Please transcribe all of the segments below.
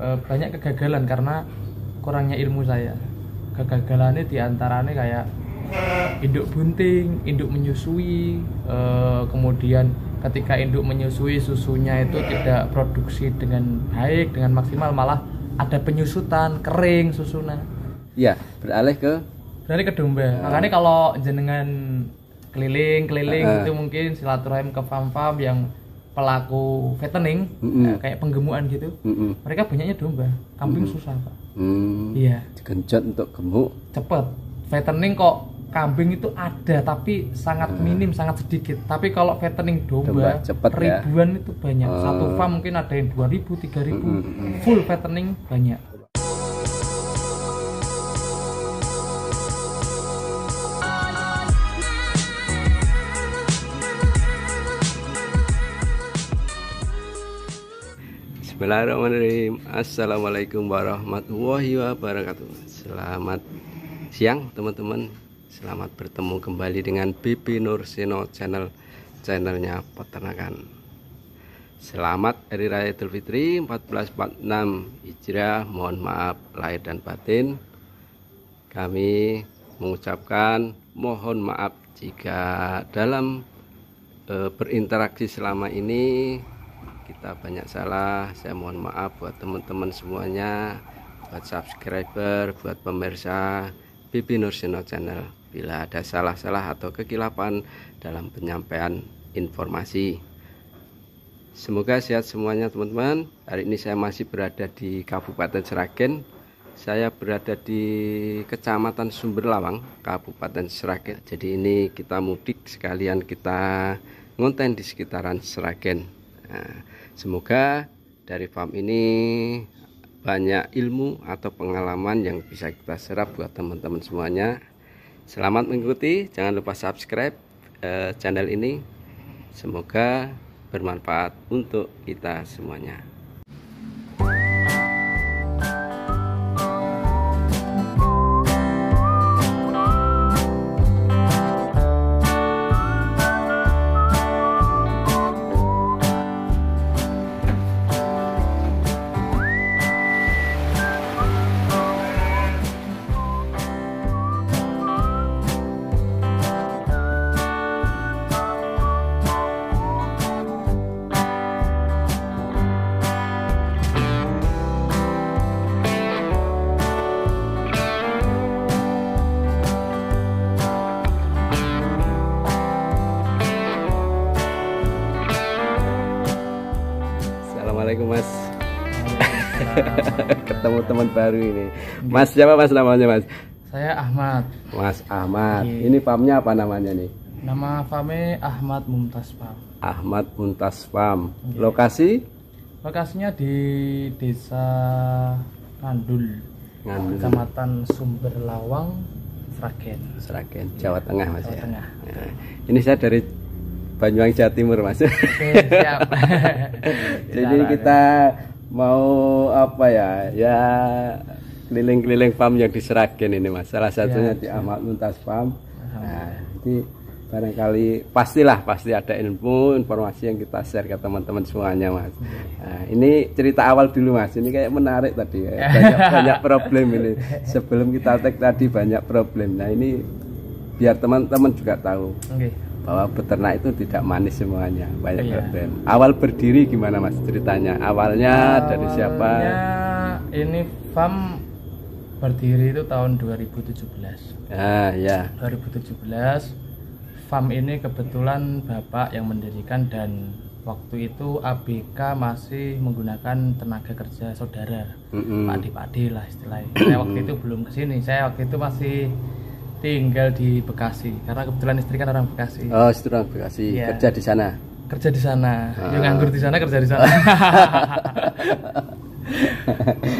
banyak kegagalan karena kurangnya ilmu saya. Kegagalannya diantaranya kayak induk bunting, induk menyusui, kemudian ketika induk menyusui susunya itu tidak produksi dengan baik, dengan maksimal, malah ada penyusutan, kering susunya. Iya, beralih ke domba. Makanya kalau jenengan keliling itu mungkin silaturahim ke farm-farm yang pelaku fattening, kayak penggemukan gitu. Mereka banyaknya domba, kambing susah, Pak. Iya. Digenjot untuk gemuk. Cepet. Fattening kok kambing itu ada tapi sangat minim, sangat sedikit. Tapi kalau fattening domba cepet, ribuan itu banyak. Satu farm mungkin ada yang 2.000, 3.000. Full fattening banyak. Bismillahirrahmanirrahim. Assalamualaikum warahmatullahi wabarakatuh. Selamat siang teman-teman. Selamat bertemu kembali dengan Bibi Nursino channelnya peternakan. Selamat Hari Raya Idul Fitri 1446 Hijriah. Mohon maaf lahir dan batin. Kami mengucapkan mohon maaf jika dalam berinteraksi selama ini kita banyak salah. Saya mohon maaf buat teman-teman semuanya, buat subscriber, buat pemirsa Bibi Nursino channel bila ada salah-salah atau kekilapan dalam penyampaian informasi. Semoga sehat semuanya teman-teman. Hari ini saya masih berada di Kabupaten Sragen. Saya berada di Kecamatan Sumberlawang, Kabupaten Sragen. Jadi ini kita mudik sekalian kita ngonten di sekitaran Sragen. Nah, semoga dari farm ini banyak ilmu atau pengalaman yang bisa kita serap buat teman-teman semuanya. Selamat mengikuti, jangan lupa subscribe channel ini. Semoga bermanfaat untuk kita semuanya. Assalamualaikum Mas. Ketemu teman baru ini. Mas siapa Mas namanya Mas? Saya Ahmad. Mas Ahmad. Ini farmnya apa namanya nih? Nama farmnya Ahmad Mumtaz Farm. Ahmad Mumtaz Farm. Lokasi? Lokasinya di Desa Ngandul, Kecamatan Sumberlawang, Sragen, Jawa Tengah Mas. Jawa Tengah. Ya. Ini saya dari Banyuwangi Jawa Timur Mas. Oke, siap. Jadi kita mau apa ya? Ya keliling-keliling farm yang di Sragen ini Mas. Salah satunya di Ahmad Mumtaz Farm. Nah, jadi barangkali pasti ada ilmu, informasi yang kita share ke teman-teman semuanya Mas. Nah, ini cerita awal dulu Mas. Ini kayak menarik tadi ya. Banyak problem ini. Sebelum kita tag tadi banyak problem. Nah, ini biar teman-teman juga tahu. Bahwa beternak itu tidak manis semuanya, banyak problem. Awal berdiri gimana Mas ceritanya? Awalnya dari siapa? Ini farm berdiri itu tahun 2017. Ya. 2017 farm ini kebetulan bapak yang mendirikan, dan waktu itu ABK masih menggunakan tenaga kerja saudara, Pak-ade lah istilahnya. Saya waktu itu belum kesini, saya waktu itu masih tinggal di Bekasi karena kebetulan istri kan orang Bekasi. Oh, istri orang Bekasi. Ya. Kerja di sana. Kerja di sana. Yang nganggur di sana, kerja di sana.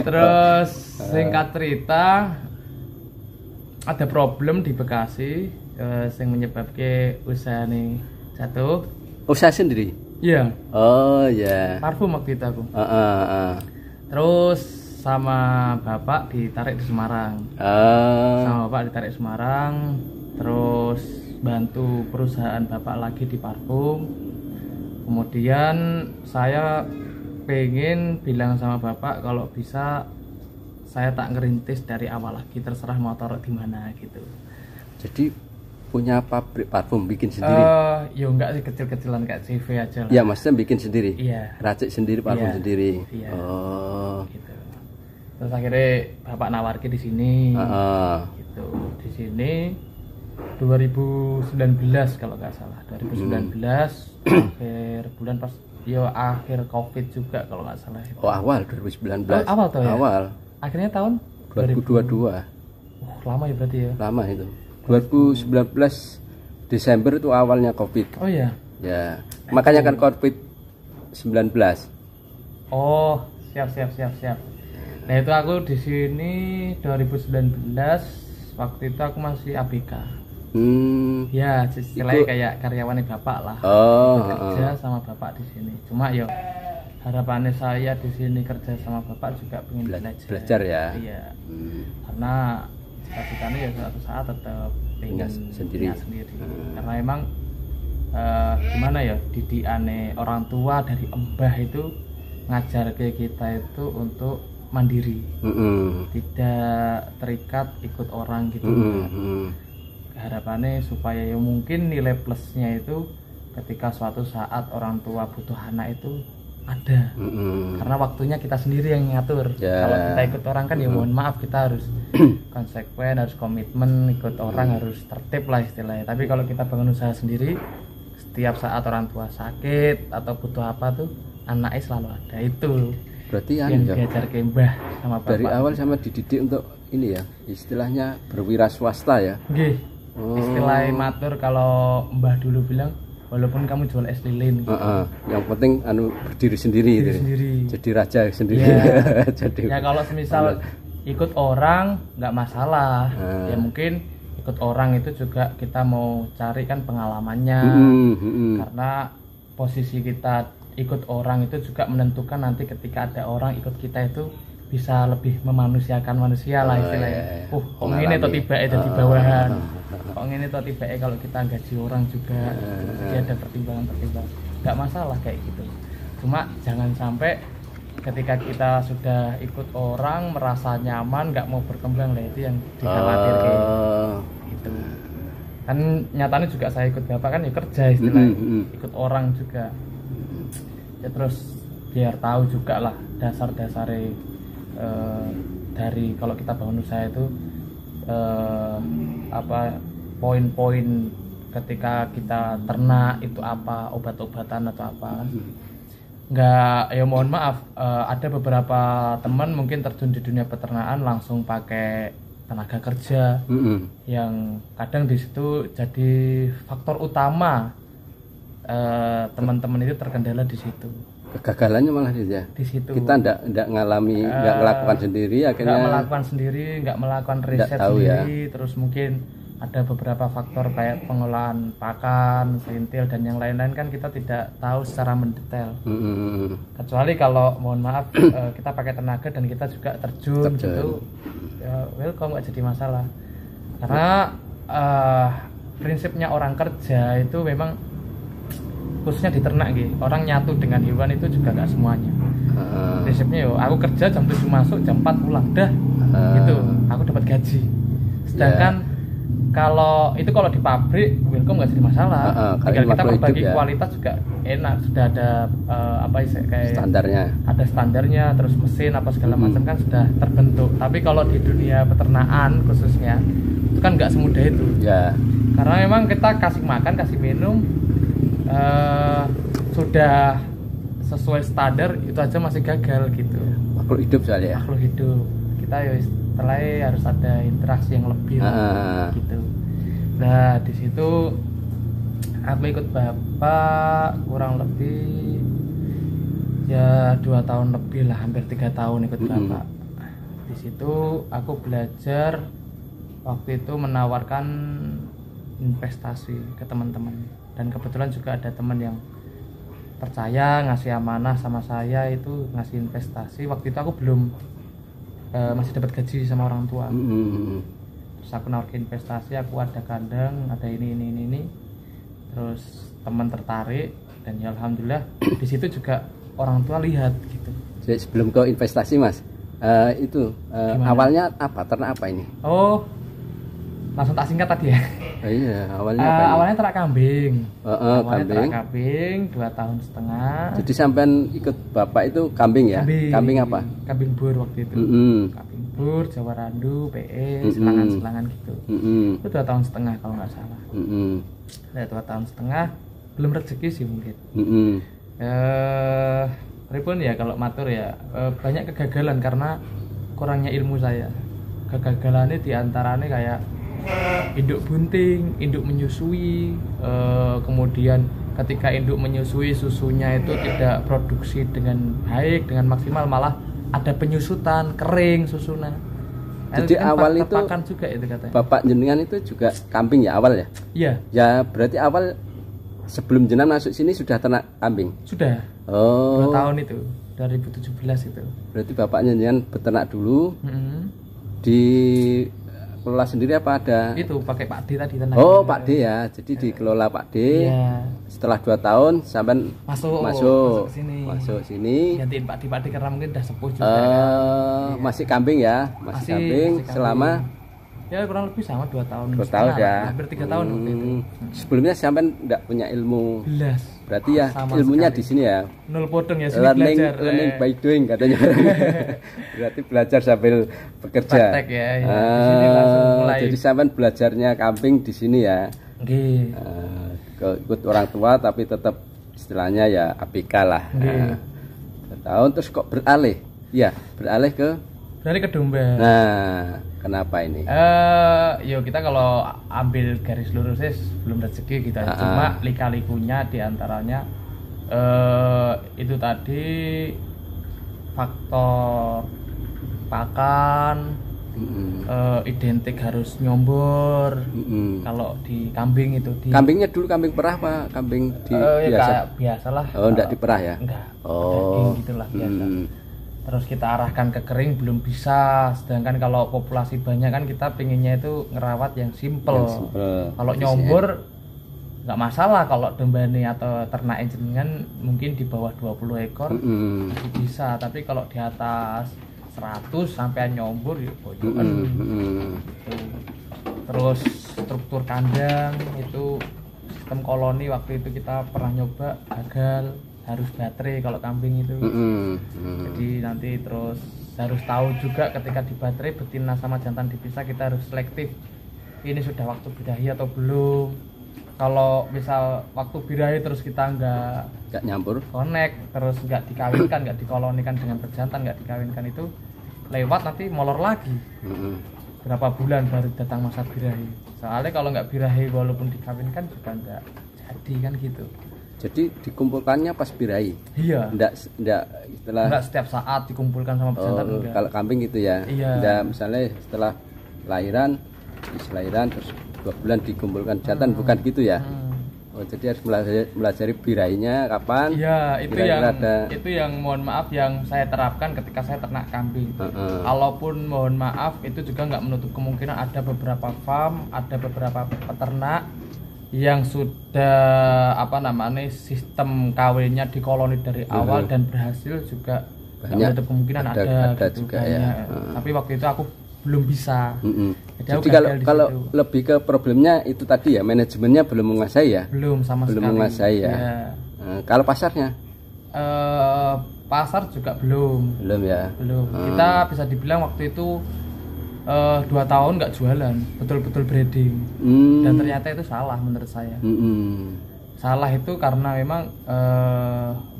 Terus singkat cerita, ada problem di Bekasi yang menyebabkan usaha ini jatuh. Usaha sendiri? Iya. Oh ya. Parfum waktu itu aku. Terus sama bapak ditarik di Semarang. Terus bantu perusahaan bapak lagi di parfum. Kemudian saya kepengen bilang sama bapak kalau bisa saya tak ngerintis dari awal lagi, terserah mau taruh di mana gitu. Jadi punya pabrik parfum bikin sendiri? Ya enggak sih, kecil-kecilan kayak CV aja lah. Ya maksudnya bikin sendiri? Iya. Racik sendiri, parfum Iya. sendiri? Iya. Oh. Gitu. Terus akhirnya bapak nawarkin di sini. Gitu. Di sini 2019 kalau nggak salah, 2019 akhir bulan pas akhir Covid juga kalau nggak salah. Oh awal 2019. Awal tuh ya? Awal. Akhirnya tahun 2022. Lama ya berarti ya? Lama itu. 2019 Desember itu awalnya Covid. Oh iya. Ya. Makanya kan Covid 19. Oh, siap. Nah, itu aku di sini 2019, waktu itu aku masih ABK. Ya, istilahnya kayak karyawan bapak lah. Kerja sama bapak di sini. Cuma yo harapannya saya di sini kerja sama bapak juga pengen belajar ya. Iya. Karena cita-citanya ya suatu saat tetap pengen sendiri. Karena emang gimana ya, didikane orang tua dari embah itu ngajar ke kita itu untuk mandiri, tidak terikat ikut orang gitu. Harapannya supaya ya mungkin nilai plusnya itu ketika suatu saat orang tua butuh anak itu ada, karena waktunya kita sendiri yang ngatur. Kalau kita ikut orang kan ya mohon maaf, kita harus konsekuen, harus komitmen, ikut orang harus tertib lah istilahnya. Tapi kalau kita bangun usaha sendiri, setiap saat orang tua sakit atau butuh apa tuh anaknya selalu ada. Itu berarti yang diajar ke mbah sama bapak. Dari awal sama dididik untuk ini ya, istilahnya berwira swasta ya. Istilahnya matur, kalau mbah dulu bilang walaupun kamu jual es lilin gitu. Yang penting berdiri sendiri gitu. Jadi raja sendiri. Jadi ya kalau semisal ikut orang nggak masalah, ya mungkin ikut orang itu juga kita mau cari kan pengalamannya. Karena posisi kita ikut orang itu juga menentukan nanti ketika ada orang ikut kita itu bisa lebih memanusiakan manusia lah istilahnya. Kok ini tuh tiba di bawahan. Kok ini tuh tiba kalau kita gaji orang juga. Jadi ada pertimbangan-pertimbangan. Nggak masalah kayak gitu. Cuma jangan sampai ketika kita sudah ikut orang merasa nyaman, nggak mau berkembang lah, itu yang dikhawatirkan. Gitu. Kan nyatanya juga saya ikut bapak kan ya kerja istilahnya, ikut orang juga. Ya terus biar tahu juga lah dasar-dasarnya dari kalau kita bangun usaha itu poin-poin ketika kita ternak itu apa, obat-obatan atau apa. Nggak, ya mohon maaf, ada beberapa teman mungkin terjun di dunia peternakan langsung pakai tenaga kerja, yang kadang di situ jadi faktor utama teman-teman itu terkendala di situ. Kegagalannya malah di situ. Kita enggak ngalami, enggak melakukan sendiri, akhirnya enggak melakukan riset sendiri, terus mungkin ada beberapa faktor kayak pengolahan pakan, sentil dan yang lain-lain kan kita tidak tahu secara mendetail. Kecuali kalau mohon maaf kita pakai tenaga dan kita juga terjun. Gitu, ya welcome, nggak jadi masalah. Karena prinsipnya orang kerja itu memang khususnya di ternak gitu, orang nyatu dengan hewan itu juga nggak semuanya. Prinsipnya yo aku kerja jam 7 masuk, jam 4 pulang dah. Gitu, aku dapat gaji. Sedangkan kalau itu kalau di pabrik welcome nggak jadi masalah. Tinggal kita berbagi kualitas juga enak, sudah ada kayak standarnya. Ada standarnya, terus mesin apa segala macam kan sudah terbentuk. Tapi kalau di dunia peternakan khususnya itu kan nggak semudah itu. Karena memang kita kasih makan, kasih minum sudah sesuai standar itu aja masih gagal gitu. Makhluk hidup soalnya. Makhluk hidup. Kita ya setelahnya harus ada interaksi yang lebih gitu. Nah di situ aku ikut bapak kurang lebih ya 2 tahun lebih lah, hampir 3 tahun ikut bapak. Di situ aku belajar, waktu itu menawarkan investasi ke teman-teman, dan kebetulan juga ada teman yang percaya ngasih amanah sama saya itu ngasih investasi. Waktu itu aku belum masih dapat gaji sama orang tua. Terus aku nawarin investasi, aku ada kandang, ada ini. Terus teman tertarik dan ya alhamdulillah di situ juga orang tua lihat gitu. Jadi sebelum ke investasi Mas, awalnya apa? Ternak apa ini? Oh, langsung tak singkat tadi ya. Oh, iya, awalnya apa ini? Awalnya ternak kambing. Awalnya Kambing. ternak kambing 2 tahun setengah. Jadi sampean ikut bapak itu kambing ya? Kambing apa? Kambing bur waktu itu. Kambing bur, Jawa Randu, PE, selangan-selangan gitu. Itu 2 tahun setengah kalau nggak salah. Nah, 2 tahun setengah belum rezeki sih mungkin. Pripun ya kalau matur ya, banyak kegagalan karena kurangnya ilmu saya. Kegagalannya diantaranya kayak induk bunting, induk menyusui, kemudian ketika induk menyusui susunya itu tidak produksi dengan baik, dengan maksimal, malah ada penyusutan, kering susunya. Jadi kan awal itu juga itu katanya. Bapak jenengan itu juga kambing ya awal ya? Iya. Ya berarti awal sebelum jenengan masuk sini sudah ternak kambing? Sudah. 2 tahun itu, 2017 itu. Berarti bapaknya jenengan beternak dulu. Di kelola sendiri apa ada? Itu pakai Pak D tadi tenang. Oh, Pak D ya. Jadi dikelola Pak D. Iya. Setelah 2 tahun sampai masuk sini. Gantiin Pak D karena mungkin udah sepuh juga. Masih kambing ya? Masih kambing selama ya kurang lebih sama 2 tahun. 2 tahun ya. Hampir 3 tahun waktu itu. Sebelumnya sampai enggak punya ilmu. Belas. Berarti ya ilmunya sekali di sini ya. Nol potong ya, sini belajar. Learning by doing katanya. Berarti belajar sambil bekerja. Praktek ya. Di sini langsung mulai. Jadi sampai belajarnya kambing di sini ya. Nggih. Ikut orang tua tapi tetap istilahnya ya APK lah. 2 tahun terus kok beralih? Ya, beralih ke domba. Nah, kenapa ini? Yo kita kalau ambil garis lurusnya belum rezeki kita, cuma lika-likunya diantaranya itu tadi faktor pakan, identik harus nyombor. Kalau di kambing itu kambingnya dulu kambing perah apa kambing di biasa? Biasalah. Oh, enggak diperah ya? Enggak. Daging gitulah biasa. Terus kita arahkan ke kering belum bisa, sedangkan kalau populasi banyak kan kita pengennya itu ngerawat yang simple. Kalau nyombor nggak masalah, kalau dombane atau ternak jenengan mungkin di bawah 20 ekor masih bisa, tapi kalau di atas 100 sampai nyombor yuk bojokan. Terus struktur kandang itu sistem koloni waktu itu kita pernah nyoba gagal, harus baterai kalau kambing itu. Jadi nanti terus harus tahu juga ketika di baterai betina sama jantan dipisah, kita harus selektif ini sudah waktu birahi atau belum. Kalau misal waktu birahi terus kita nggak nyampur connect, terus nggak dikawinkan, nggak dikolonikan dengan pejantan, nggak dikawinkan, itu lewat nanti molor lagi. Berapa bulan baru datang masa birahi. Soalnya kalau nggak birahi walaupun dikawinkan juga nggak jadi kan gitu. Jadi dikumpulkannya pas birahi? Iya. Enggak setiap saat dikumpulkan sama pejantan. Kalau kambing gitu ya? Iya. Enggak, misalnya setelah lahiran terus 2 bulan dikumpulkan jantan, bukan gitu ya? Oh, jadi harus melajari birahinya kapan? Iya, itu yang mohon maaf yang saya terapkan ketika saya ternak kambing. Kalaupun mohon maaf itu juga nggak menutup kemungkinan ada beberapa farm, ada beberapa peternak yang sudah sistem kawinnya di koloni dari awal dan berhasil juga nggak menutup kemungkinan ada gitu, juga ya. Tapi waktu itu aku belum bisa. Jadi kalau lebih ke problemnya itu tadi ya, manajemennya belum menguasai ya? Belum sama sekali. Belum menguasai ya. Kalau pasarnya? Pasar juga belum. Belum ya. Belum. Kita bisa dibilang waktu itu 2 tahun nggak jualan, betul-betul breeding. Dan ternyata itu salah menurut saya. Salah itu karena memang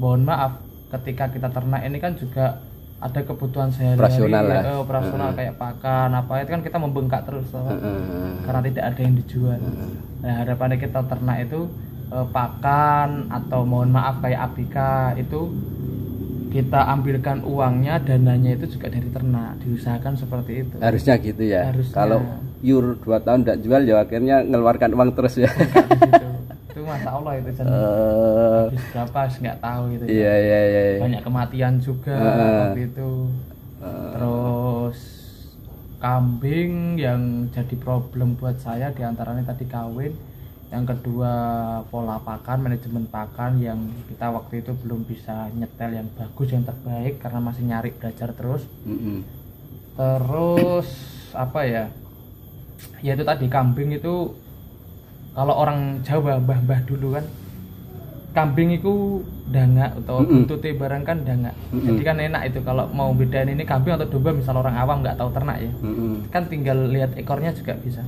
mohon maaf ketika kita ternak ini kan juga ada kebutuhan sehari-hari operasional kayak pakan apa itu kan kita membengkak terus karena tidak ada yang dijual. Nah, harapannya kita ternak itu pakan atau mohon maaf kayak abika itu kita ambilkan uangnya, dananya itu juga dari ternak, diusahakan seperti itu. Harusnya gitu ya. Harusnya. Kalau yur 2 tahun tidak jual ya akhirnya ngeluarkan uang terus ya. Itu Masya Allah itu habis berapa nggak tahu gitu. Iya. Banyak kematian juga waktu itu. Terus kambing yang jadi problem buat saya diantaranya tadi kawin yang kedua pola pakan, manajemen pakan yang kita waktu itu belum bisa nyetel yang bagus yang terbaik karena masih nyari belajar terus. Terus apa ya itu tadi kambing itu kalau orang Jawa mbah-mbah dulu kan kambing itu dangak atau buntute barang kan dangak. Jadi kan enak itu kalau mau bedain ini kambing atau domba, misal orang awam nggak tahu ternak ya, kan tinggal lihat ekornya juga bisa.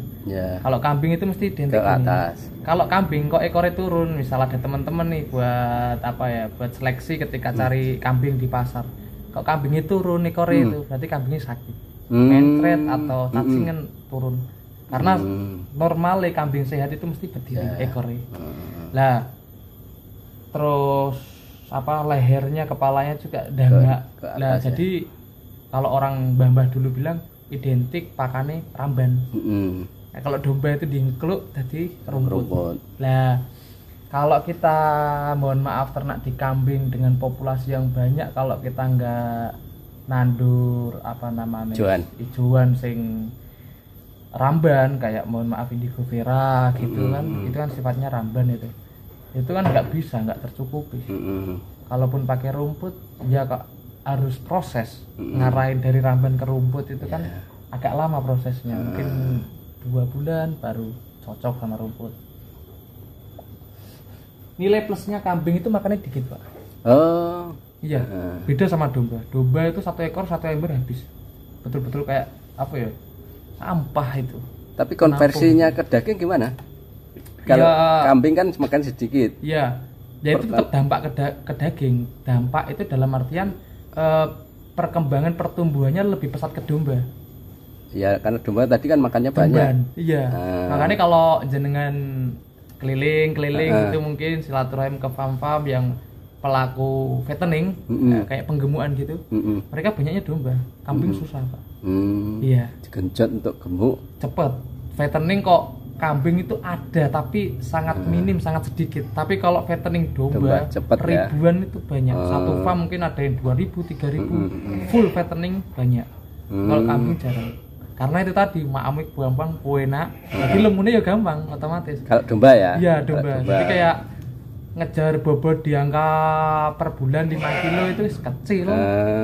Kalau kambing itu mesti identik ke atas. Kalau kambing kok ekornya turun, misal ada teman-teman nih buat apa ya, buat seleksi ketika cari kambing di pasar, kok kambingnya turun ekornya itu berarti kambingnya sakit, mentret atau cacingan turun. Karena normalnya kambing sehat itu mesti berdiri ekornya. Lah terus apa lehernya, kepalanya juga dangak. Lah jadi kalau orang mbah-mbah dulu bilang identik pakannya ramban. Nah, kalau domba itu diinkluk jadi rumput. Lah kalau kita mohon maaf ternak di kambing dengan populasi yang banyak, kalau kita nggak nandur apa namanya ijuan sing ramban kayak mohon maaf indigo vera gitu kan, itu kan sifatnya ramban itu kan nggak bisa, nggak tercukupi. Kalaupun pakai rumput ya kok harus proses ngarahin dari ramban ke rumput itu kan agak lama prosesnya, mungkin 2 bulan baru cocok sama rumput. Nilai plusnya kambing itu makannya dikit pak. Iya, beda sama domba. Domba itu 1 ekor 1 ember habis, betul-betul kayak apa ya, sampah itu. Tapi konversinya ke daging gimana? Kalau kambing kan makan sedikit. Iya, ya itu tetap dampak ke daging. Dampak itu dalam artian perkembangan pertumbuhannya lebih pesat ke domba. Ya karena domba tadi kan makannya banyak. Iya. Makanya kalau jenengan keliling itu mungkin silaturahim ke farm-farm yang pelaku fattening kayak penggemukan gitu. Mereka banyaknya domba. Kambing susah pak. Iya. Digenjot untuk gemuk. Cepet. Fattening kok kambing itu ada tapi sangat minim, sangat sedikit. Tapi kalau fattening domba ribuan itu banyak. Satu farm mungkin ada yang 2.000, 3.000 full fattening banyak. Kalau kambing jarang. Karena itu tadi maamik gampang, enak. Jadi lemunnya ya gampang otomatis. Kalau domba ya? Iya domba. Jadi kayak ngejar bobot di angka per bulan 5 kilo itu kecil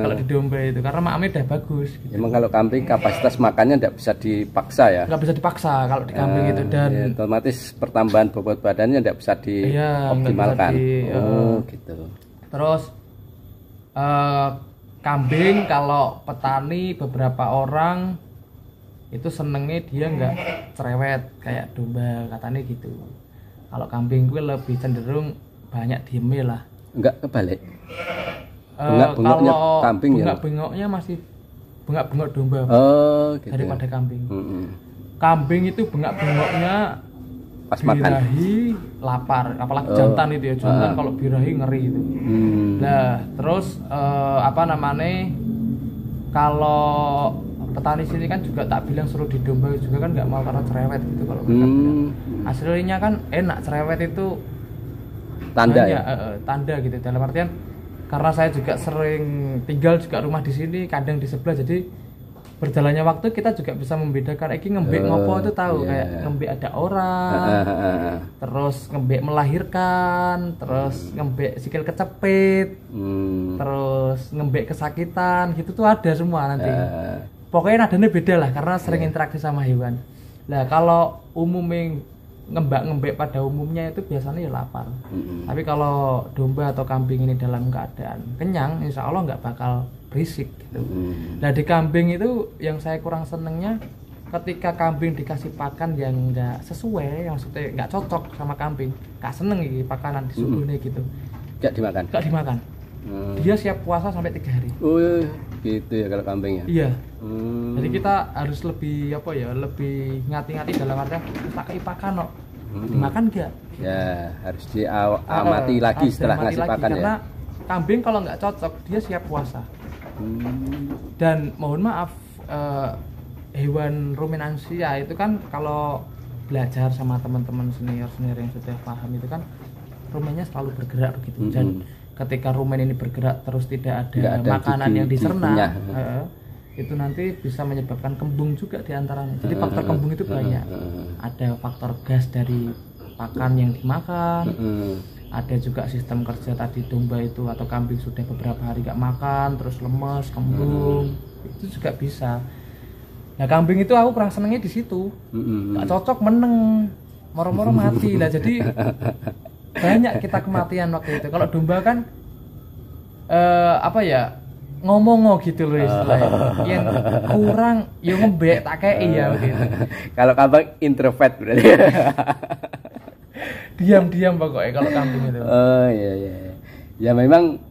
kalau di domba itu, karena maamnya udah bagus gitu. Emang kalau kambing kapasitas makannya nggak bisa dipaksa ya? Nggak bisa dipaksa kalau di kambing itu, dan ya, otomatis pertambahan bobot badannya nggak bisa dioptimalkan. Gitu. Terus kambing kalau petani beberapa orang itu senengnya dia nggak cerewet kayak domba katanya gitu. Kalau kambing gue lebih cenderung banyak diemnya lah. Enggak kebalik. Bengok-bengoknya kambing ya. Bengok-bengoknya masih bengok-bengok domba. Gitu daripada ya. Kambing. Kambing itu bengok-bengoknya pas makan. Birahi lapar, apalagi jantan itu ya. Jantan kalau birahi ngeri itu. Nah, terus apa namanya? Kalau petani sini kan juga tak bilang suruh di domba juga kan nggak mau karena cerewet gitu kalau mereka bilang. Aslinya kan enak, cerewet itu tanda banyak, tanda gitu, dalam artian karena saya juga sering tinggal juga rumah di sini, kadang di sebelah, jadi berjalannya waktu kita juga bisa membedakan iki ngembek ngopo itu tahu, kayak ngembek ada orang, terus ngembek melahirkan, terus ngembek sikil kecepit, terus ngembek kesakitan gitu tuh ada semua nanti. Pokoknya nadanya beda lah karena sering interaksi sama hewan. Nah kalau umumnya ngembek pada umumnya itu biasanya ya lapar. Tapi kalau domba atau kambing ini dalam keadaan kenyang, insya Allah nggak bakal berisik gitu. Nah di kambing itu yang saya kurang senengnya ketika kambing dikasih pakan yang nggak sesuai, yang maksudnya nggak cocok sama kambing, nggak seneng ini pakanan disuguhnya gitu. Nggak dimakan? Nggak dimakan. Dia siap puasa sampai 3 hari. Gitu ya kalau kambing ya. Iya. Jadi kita harus lebih apa ya, lebih ngati-ngati dalam artian pakai pakan kok. Dimakan enggak? Ya, harus diamati lagi setelah ngasih pakan karena ya. Kambing kalau nggak cocok dia siap puasa. Dan mohon maaf hewan ruminansia itu kan kalau belajar sama teman-teman senior yang sudah paham itu kan rumennya selalu bergerak begitu. Dan ketika rumen ini bergerak terus tidak ada makanan yang dicerna, itu nanti bisa menyebabkan kembung juga diantaranya. Jadi faktor kembung itu banyak. Ada faktor gas dari pakan yang dimakan. Ada juga sistem kerja tadi domba itu atau kambing sudah beberapa hari gak makan terus lemes, kembung, itu juga bisa. Nah kambing itu aku kurang senengnya di situ, gak cocok meneng, moro-moro mati lah. Jadi banyak kita kematian waktu itu. Kalau domba kan apa ya, ngomong gitu loh istilahnya. Yang kurang ya ngembek tak kayak iya gitu. Kalau kambing introvert berarti. Diam-diam pokoknya kalau kambing itu. Oh iya iya. Ya memang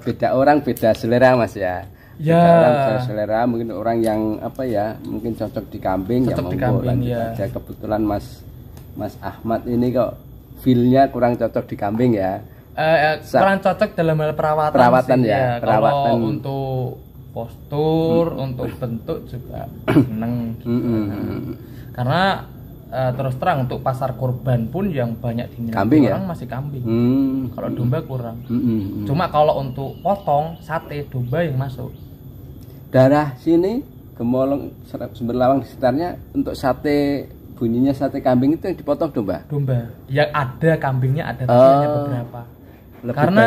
beda orang beda selera Mas ya. Ya. Orang beda selera, mungkin orang yang apa ya, mungkin cocok di kambing, Cocok ya di monggo kambing, lanjut ya. aja. Kebetulan Mas Ahmad ini kok feel-nya kurang cocok di kambing ya. Kurang cocok dalam hal perawatan sih, ya. Perawatan. Kalau untuk postur, untuk bentuk juga seneng gitu. Karena terus terang untuk pasar kurban pun yang banyak diminati Kambing, orang ya? masih kambing. Kalau domba kurang. Cuma kalau untuk potong sate domba yang masuk. Daerah sini Gemolong, Sumber Lawang di sekitarnya untuk sate, bunyinya sate kambing itu yang dipotong domba. Domba. Yang ada kambingnya ada tapi hanya beberapa. Karena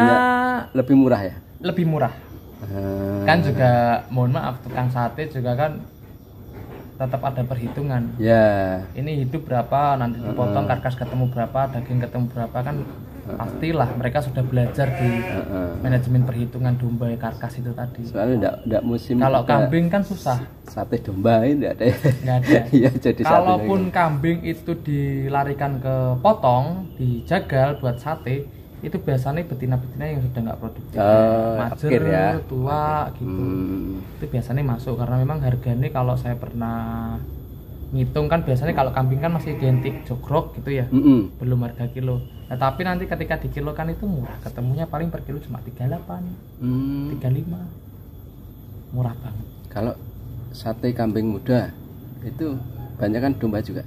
lebih murah ya. Lebih murah. Kan juga mohon maaf tukang sate juga kan tetap ada perhitungan. Ya. Ini hidup berapa, nanti dipotong karkas ketemu berapa, daging ketemu berapa, kan pastilah mereka sudah belajar di manajemen perhitungan domba karkas itu tadi. Soalnya enggak musim. Kalau kambing kan susah. Sate domba ini enggak ada. Enggak ada. Iya, jadi kalaupun kambing itu dilarikan ke potong, dijagal buat sate, itu biasanya betina-betina yang sudah nggak produktif, majer, ya. tua gitu. Itu biasanya masuk karena memang harganya kalau saya pernah ngitung kan biasanya kalau kambing kan masih identik jogrok gitu ya, belum harga kilo. Nah, tapi nanti ketika dikilokan itu murah, ketemunya paling per kilo cuma 38, 35, murah banget. Kalau sate kambing muda itu banyak kan domba juga.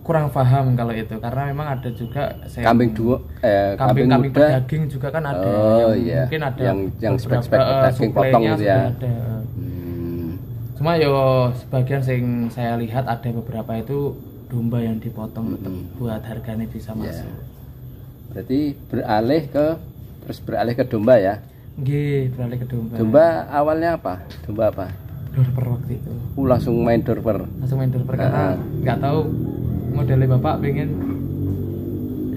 Kurang paham kalau itu karena memang ada juga kambing dua kambing pedaging juga kan ada. Iya. Mungkin ada yang spek-spek pedaging potong gitu ya. Cuma yo sebagian yang saya lihat ada beberapa itu domba yang dipotong tetap buat harganya bisa masuk. Berarti beralih ke domba ya. Nggih, beralih ke domba. Domba awalnya apa? Domba apa? Dorper waktu itu. Langsung main dorper. Langsung main dorper karena nggak tahu modelnya bapak pengen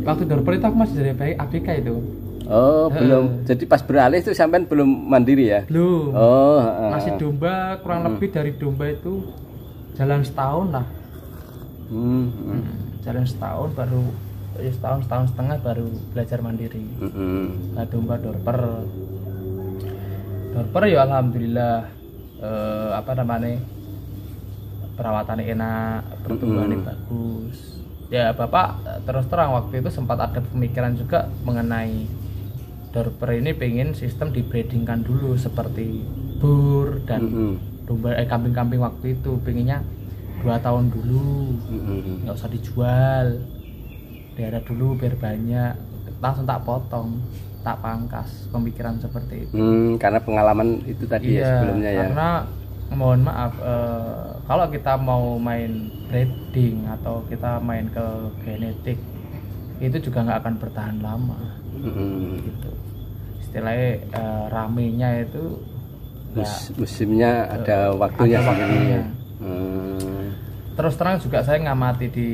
waktu dorper itu aku masih dari ABK itu. Oh, belum. Jadi pas beralih itu sampean belum mandiri ya? Belum. Oh, masih domba kurang lebih dari domba itu jalan setahun lah. Jalan setahun baru setahun setengah baru belajar mandiri. Nah, domba dorper ya alhamdulillah apa namanya perawatannya enak, pertumbuhannya bagus. Ya bapak terus terang waktu itu sempat ada pemikiran juga mengenai dorper ini pengen sistem dibreedingkan dulu seperti bur dan domba kambing-kambing waktu itu pengennya 2 tahun dulu, nggak usah dijual, daerah dulu biar banyak, langsung tak potong, tak pangkas, pemikiran seperti itu. Karena pengalaman itu tadi ya sebelumnya ya. Karena mohon maaf kalau kita mau main breeding atau kita main ke genetik itu juga nggak akan bertahan lama. Gitu. Istilahnya ramenya itu musimnya ada waktunya sendiri. Terus terang juga saya ngamati di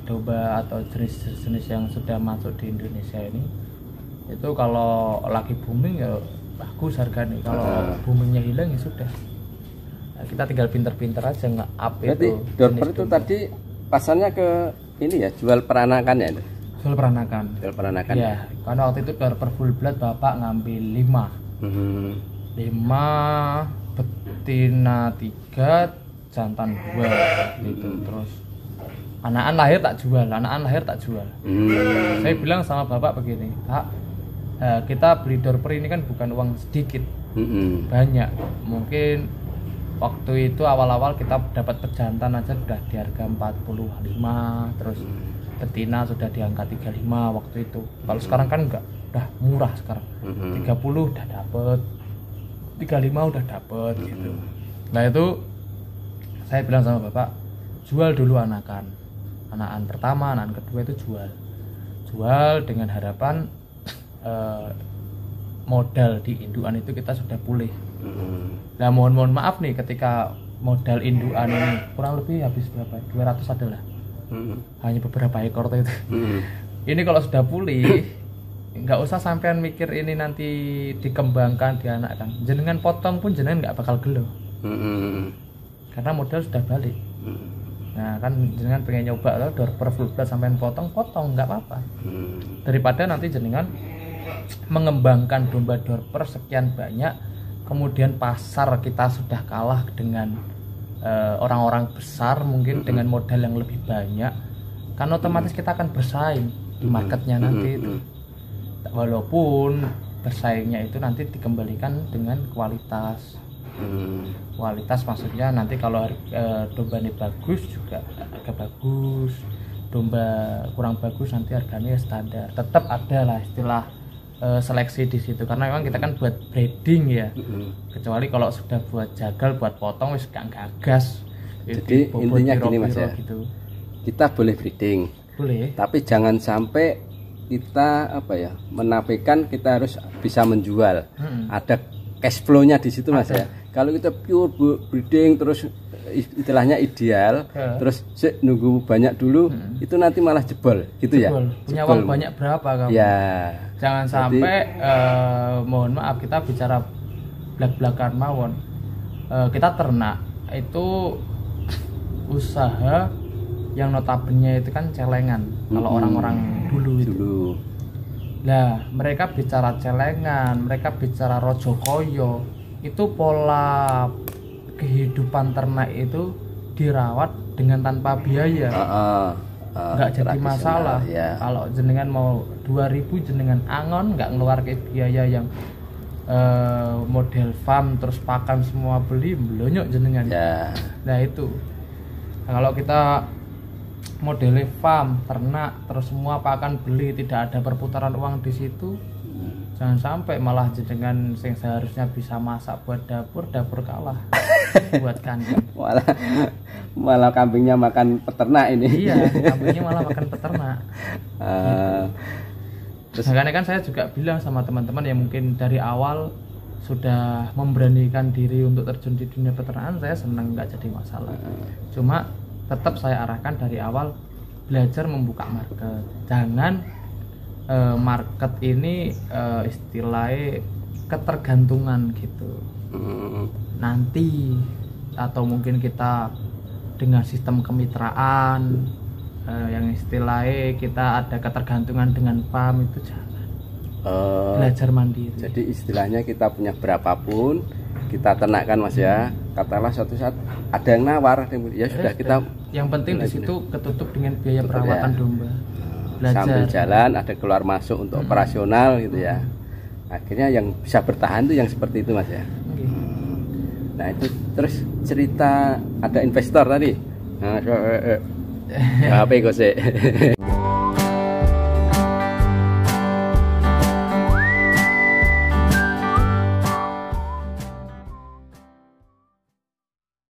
domba atau jenis-jenis yang sudah masuk di Indonesia ini itu kalau lagi booming ya bagus harganya, kalau boomingnya hilang ya sudah. Nah, kita tinggal pinter-pinter aja nge-up itu. Berarti dorper itu domba. Tadi pasarnya ke ini ya, jual peranakan ya? Jual peranakan. Jual peranakan. Ya, karena waktu itu dorper full blood bapak ngambil 5. 5 betina 3 jantan 2 gitu. Terus anakan lahir tak jual. Saya bilang sama bapak begini, Pak, kita beli dorper ini kan bukan uang sedikit, banyak. Mungkin waktu itu awal-awal kita dapat pejantan aja sudah di harga 45, terus betina sudah di angka 35 waktu itu. Kalau sekarang kan enggak, udah murah sekarang. 30 udah dapet, 35 udah dapet gitu. Nah itu saya bilang sama bapak, jual dulu anakan. anakan pertama, anakan kedua itu jual dengan harapan modal di indukan itu kita sudah pulih. Nah mohon maaf nih, ketika modal indukan ini kurang lebih habis berapa? 200 adalah hanya beberapa ekor itu. Ini kalau sudah pulih, nggak usah sampean mikir ini nanti dikembangkan, dianakkan. Jenengan potong pun jenengan nggak bakal gelo, karena modal sudah balik. Nah kan jenengan pengen nyoba loh door per full blood, sampean potong nggak apa-apa. Daripada nanti jenengan mengembangkan domba door per sekian banyak, kemudian pasar kita sudah kalah dengan orang-orang besar mungkin dengan modal yang lebih banyak, kan otomatis kita akan bersaing di marketnya nanti itu. Walaupun bersaingnya itu nanti dikembalikan dengan kualitas. Kualitas maksudnya nanti kalau domba ini bagus juga harga bagus, domba kurang bagus nanti harganya standar. Tetap ada lah istilah seleksi di situ, karena memang kita kan buat breeding ya. Kecuali kalau sudah buat jagal, buat potong wis gak gagas. Jadi intinya gini Mas ya, gitu. Kita boleh breeding, boleh, tapi jangan sampai kita menafikan kita harus bisa menjual. Ada cash flow-nya di situ Mas ya. Kalau kita pure breeding terus istilahnya ideal, terus nunggu banyak dulu, itu nanti malah jebol gitu ya. Punya uang banyak berapa kamu? Ya. Jangan sampai mohon maaf kita bicara belak-belakan mawon. Kita ternak itu usaha yang notabene itu kan celengan. Kalau orang-orang dulu itu. Nah, mereka bicara celengan, mereka bicara rojokoyo, itu pola kehidupan ternak itu dirawat dengan tanpa biaya. Nggak jadi masalah ya. Kalau jenengan mau 2000 jenengan angon, nggak ngeluar ke biaya yang model farm terus pakan semua beli belonyok jenengan ya. Nah itu kalau kita modelnya farm ternak terus semua pakan beli, tidak ada perputaran uang di situ, jangan sampai malah jenengan yang seharusnya bisa masak buat dapur kalah buat kandang. Malah kambingnya makan peternak ini. Iya, kambingnya malah makan peternak. Terus makanya kan saya juga bilang sama teman-teman yang mungkin dari awal sudah memberanikan diri untuk terjun di dunia peternakan, saya senang, nggak jadi masalah. Cuma tetap saya arahkan dari awal belajar membuka market. Jangan market ini istilahnya ketergantungan gitu. Nanti atau mungkin kita dengan sistem kemitraan yang istilahnya kita ada ketergantungan dengan farm, itu jangan. Belajar mandiri. Jadi istilahnya kita punya berapapun kita ternakkan Mas ya. Katakanlah suatu saat ada yang nawar, ya sudah kita. Yang penting di situ ketutup dengan biaya perawatan domba. Belajar. Sambil jalan ada keluar masuk untuk operasional gitu ya. Akhirnya yang bisa bertahan itu yang seperti itu Mas ya. Nah itu terus cerita ada investor tadi. Nah, apa itu sih?